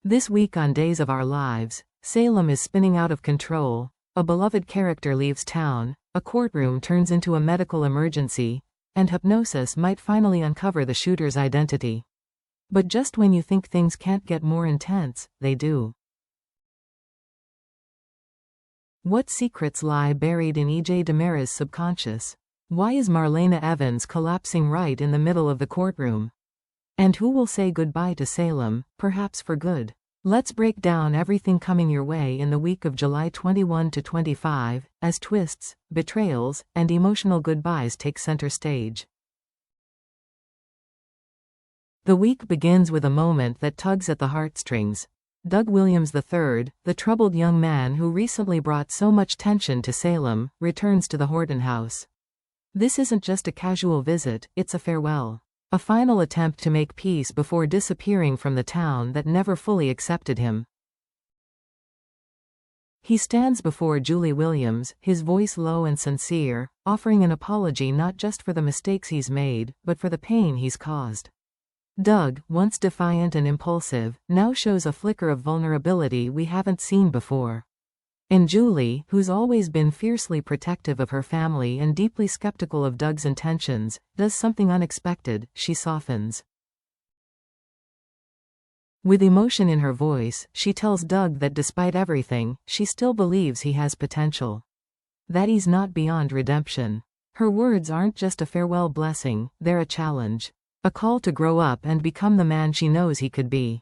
This week on Days of Our Lives, Salem is spinning out of control, a beloved character leaves town, a courtroom turns into a medical emergency, and hypnosis might finally uncover the shooter's identity. But just when you think things can't get more intense, they do. What secrets lie buried in E.J. Demara's subconscious? Why is Marlena Evans collapsing right in the middle of the courtroom? And who will say goodbye to Salem, perhaps for good? Let's break down everything coming your way in the week of July 21 to 25, as twists, betrayals, and emotional goodbyes take center stage. The week begins with a moment that tugs at the heartstrings. Doug Williams III, the troubled young man who recently brought so much tension to Salem, returns to the Horton house. This isn't just a casual visit, it's a farewell. A final attempt to make peace before disappearing from the town that never fully accepted him. He stands before Julie Williams, his voice low and sincere, offering an apology not just for the mistakes he's made, but for the pain he's caused. Doug, once defiant and impulsive, now shows a flicker of vulnerability we haven't seen before. And Julie, who's always been fiercely protective of her family and deeply skeptical of Doug's intentions, does something unexpected. She softens. With emotion in her voice, she tells Doug that despite everything, she still believes he has potential. That he's not beyond redemption. Her words aren't just a farewell blessing, they're a challenge. A call to grow up and become the man she knows he could be.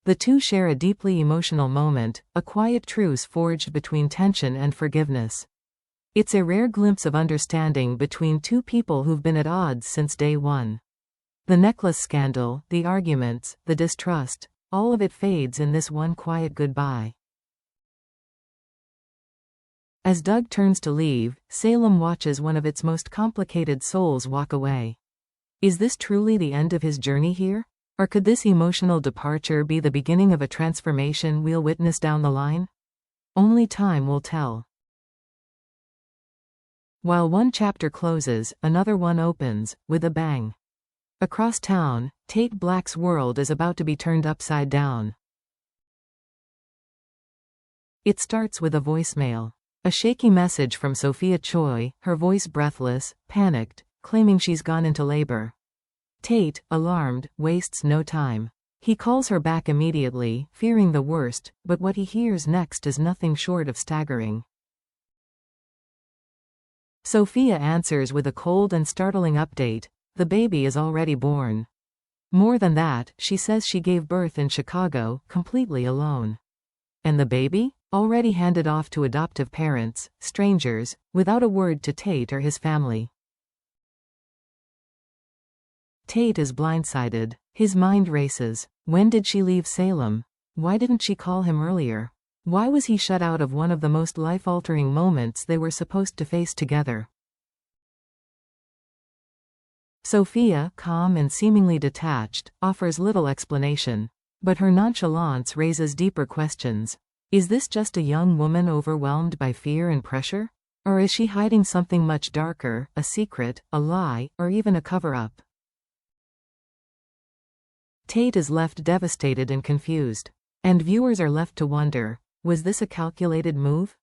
The two share a deeply emotional moment, a quiet truce forged between tension and forgiveness. It's a rare glimpse of understanding between two people who've been at odds since day one. The necklace scandal, the arguments, the distrust, all of it fades in this one quiet goodbye. As Doug turns to leave, Salem watches one of its most complicated souls walk away. Is this truly the end of his journey here? Or could this emotional departure be the beginning of a transformation we'll witness down the line? Only time will tell. While one chapter closes, another one opens, with a bang. Across town, Tate Black's world is about to be turned upside down. It starts with a voicemail. A shaky message from Sophia Choi, her voice breathless, panicked, claiming she's gone into labor. Tate, alarmed, wastes no time. He calls her back immediately, fearing the worst, but what he hears next is nothing short of staggering. Sophia answers with a cold and startling update: the baby is already born. More than that, she says she gave birth in Chicago, completely alone. And the baby? Already handed off to adoptive parents, strangers, without a word to Tate or his family. Tate is blindsided. His mind races. When did she leave Salem? Why didn't she call him earlier? Why was he shut out of one of the most life-altering moments they were supposed to face together? Sophia, calm and seemingly detached, offers little explanation. But her nonchalance raises deeper questions. Is this just a young woman overwhelmed by fear and pressure? Or is she hiding something much darker, a secret, a lie, or even a cover-up? Tate is left devastated and confused. And viewers are left to wonder, was this a calculated move?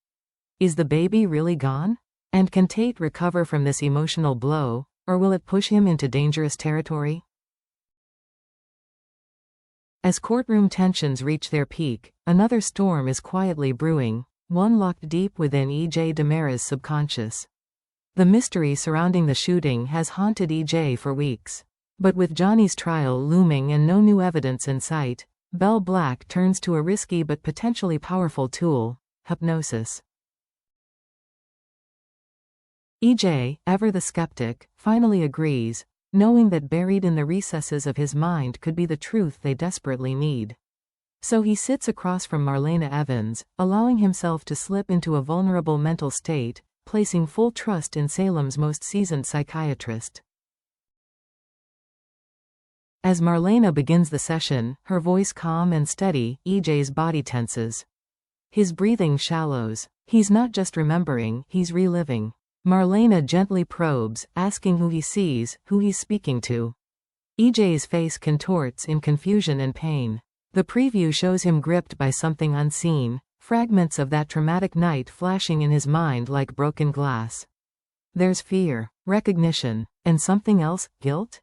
Is the baby really gone? And can Tate recover from this emotional blow, or will it push him into dangerous territory? As courtroom tensions reach their peak, another storm is quietly brewing, one locked deep within E.J. Demara's subconscious. The mystery surrounding the shooting has haunted E.J. for weeks. But with Johnny's trial looming and no new evidence in sight, Bell Black turns to a risky but potentially powerful tool: hypnosis. E.J., ever the skeptic, finally agrees, knowing that buried in the recesses of his mind could be the truth they desperately need. So he sits across from Marlena Evans, allowing himself to slip into a vulnerable mental state, placing full trust in Salem's most seasoned psychiatrist. As Marlena begins the session, her voice calm and steady, E.J.'s body tenses. His breathing shallows. He's not just remembering, he's reliving. Marlena gently probes, asking who he sees, who he's speaking to. EJ's face contorts in confusion and pain. The preview shows him gripped by something unseen, fragments of that traumatic night flashing in his mind like broken glass. There's fear, recognition, and something else, guilt?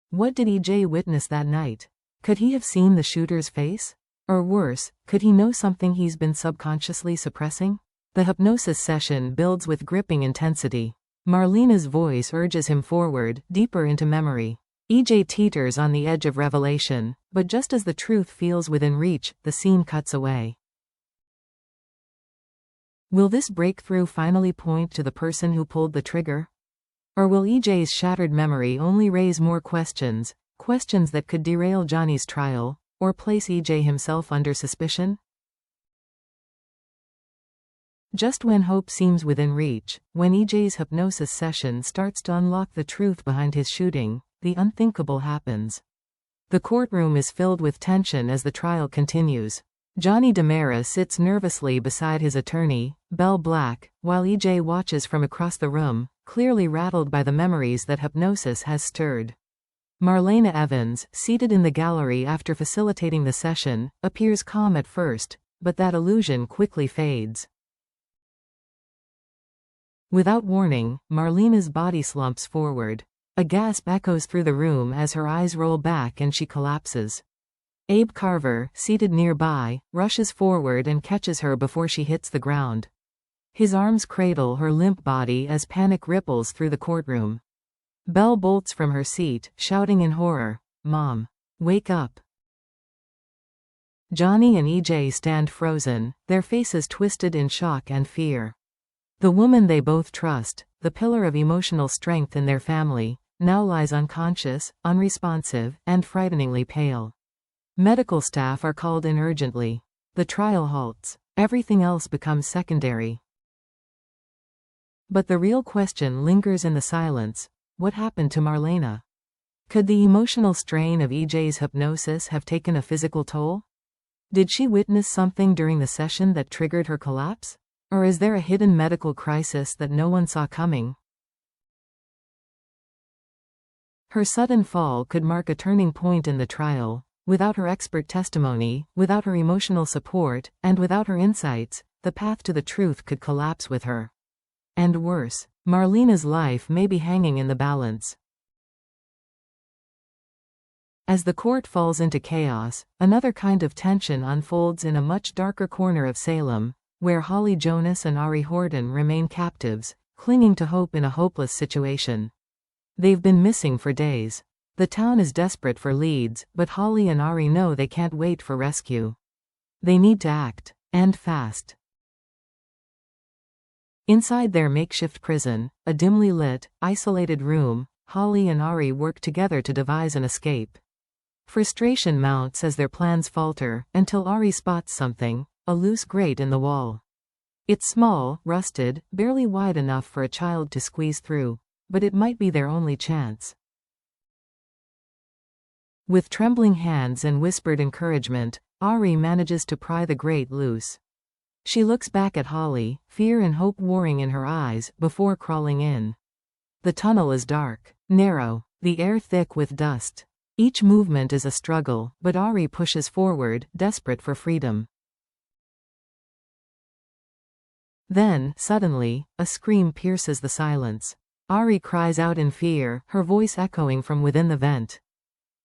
What did EJ witness that night? Could he have seen the shooter's face? Or worse, could he know something he's been subconsciously suppressing? The hypnosis session builds with gripping intensity. Marlena's voice urges him forward, deeper into memory. EJ teeters on the edge of revelation, but just as the truth feels within reach, the scene cuts away. Will this breakthrough finally point to the person who pulled the trigger? Or will EJ's shattered memory only raise more questions, questions that could derail Johnny's trial, or place EJ himself under suspicion? Just when hope seems within reach, when EJ's hypnosis session starts to unlock the truth behind his shooting, the unthinkable happens. The courtroom is filled with tension as the trial continues. Johnny DiMera sits nervously beside his attorney, Bell Black, while EJ watches from across the room, clearly rattled by the memories that hypnosis has stirred. Marlena Evans, seated in the gallery after facilitating the session, appears calm at first, but that illusion quickly fades. Without warning, Marlena's body slumps forward. A gasp echoes through the room as her eyes roll back and she collapses. Abe Carver, seated nearby, rushes forward and catches her before she hits the ground. His arms cradle her limp body as panic ripples through the courtroom. Belle bolts from her seat, shouting in horror, "Mom! Wake up!" Johnny and EJ stand frozen, their faces twisted in shock and fear. The woman they both trust, the pillar of emotional strength in their family, now lies unconscious, unresponsive, and frighteningly pale. Medical staff are called in urgently. The trial halts. Everything else becomes secondary. But the real question lingers in the silence. What happened to Marlena? Could the emotional strain of EJ's hypnosis have taken a physical toll? Did she witness something during the session that triggered her collapse? Or is there a hidden medical crisis that no one saw coming? Her sudden fall could mark a turning point in the trial. Without her expert testimony, without her emotional support, and without her insights, the path to the truth could collapse with her. And worse, Marlena's life may be hanging in the balance. As the court falls into chaos, another kind of tension unfolds in a much darker corner of Salem, where Holly Jonas and Ari Horton remain captives, clinging to hope in a hopeless situation. They've been missing for days. The town is desperate for leads, but Holly and Ari know they can't wait for rescue. They need to act, and fast. Inside their makeshift prison, a dimly lit, isolated room, Holly and Ari work together to devise an escape. Frustration mounts as their plans falter, until Ari spots something, a loose grate in the wall. It's small, rusted, barely wide enough for a child to squeeze through. But it might be their only chance. With trembling hands and whispered encouragement, Ari manages to pry the grate loose. She looks back at Holly, fear and hope warring in her eyes, before crawling in. The tunnel is dark, narrow, the air thick with dust. Each movement is a struggle, but Ari pushes forward, desperate for freedom. Then, suddenly, a scream pierces the silence. Ari cries out in fear, her voice echoing from within the vent.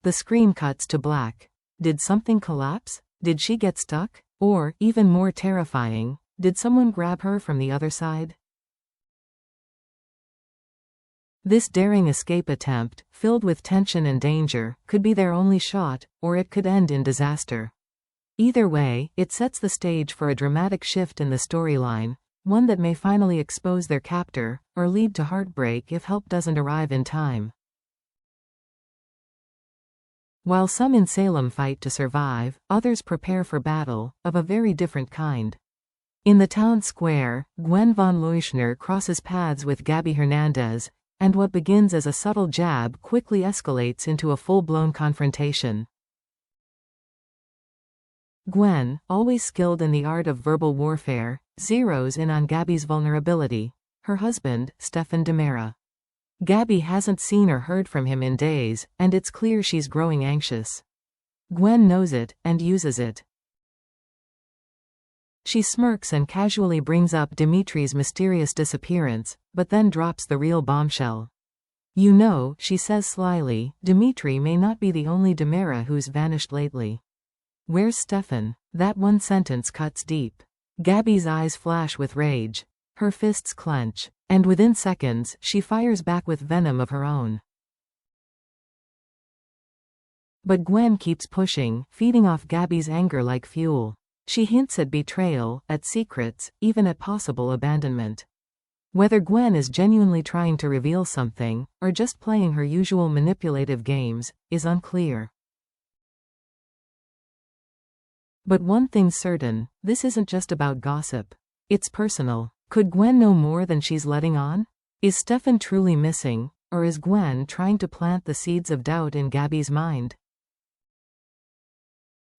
The scream cuts to black. Did something collapse? Did she get stuck? Or, even more terrifying, did someone grab her from the other side? This daring escape attempt, filled with tension and danger, could be their only shot, or it could end in disaster. Either way, it sets the stage for a dramatic shift in the storyline, one that may finally expose their captor, or lead to heartbreak if help doesn't arrive in time. While some in Salem fight to survive, others prepare for battle, of a very different kind. In the town square, Gwen von Leuschner crosses paths with Gabby Hernandez, and what begins as a subtle jab quickly escalates into a full-blown confrontation. Gwen, always skilled in the art of verbal warfare, zeroes in on Gabby's vulnerability, her husband, Stefan DiMera. Gabby hasn't seen or heard from him in days, and it's clear she's growing anxious. Gwen knows it, and uses it. She smirks and casually brings up Dimitri's mysterious disappearance, but then drops the real bombshell. You know, she says slyly, Dimitri may not be the only Demera who's vanished lately. Where's Stefan? That one sentence cuts deep. Gabby's eyes flash with rage. Her fists clench. And within seconds, she fires back with venom of her own. But Gwen keeps pushing, feeding off Gabby's anger like fuel. She hints at betrayal, at secrets, even at possible abandonment. Whether Gwen is genuinely trying to reveal something, or just playing her usual manipulative games, is unclear. But one thing's certain, this isn't just about gossip. It's personal. Could Gwen know more than she's letting on? Is Stefan truly missing, or is Gwen trying to plant the seeds of doubt in Gabby's mind?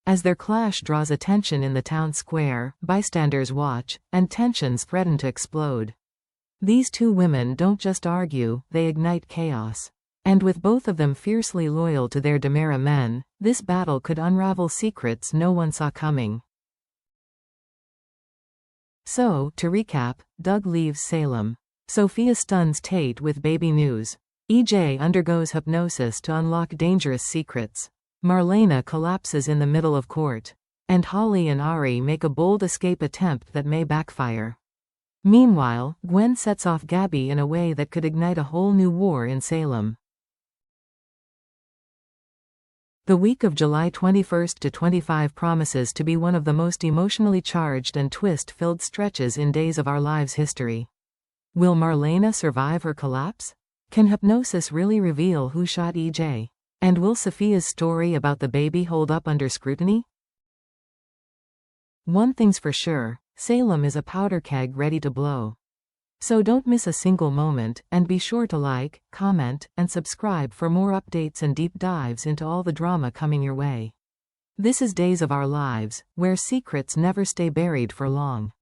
As their clash draws attention in the town square, bystanders watch, and tensions threaten to explode. These two women don't just argue, they ignite chaos. And with both of them fiercely loyal to their Demera men, this battle could unravel secrets no one saw coming. So, to recap, Doug leaves Salem. Sophia stuns Tate with baby news. EJ undergoes hypnosis to unlock dangerous secrets. Marlena collapses in the middle of court. And Holly and Ari make a bold escape attempt that may backfire. Meanwhile, Gwen sets off Gabby in a way that could ignite a whole new war in Salem. The week of July 21st to 25 promises to be one of the most emotionally charged and twist-filled stretches in Days of Our Lives history. Will Marlena survive her collapse? Can hypnosis really reveal who shot EJ? And will Sophia's story about the baby hold up under scrutiny? One thing's for sure, Salem is a powder keg ready to blow. So don't miss a single moment, and be sure to like, comment, and subscribe for more updates and deep dives into all the drama coming your way. This is Days of Our Lives, where secrets never stay buried for long.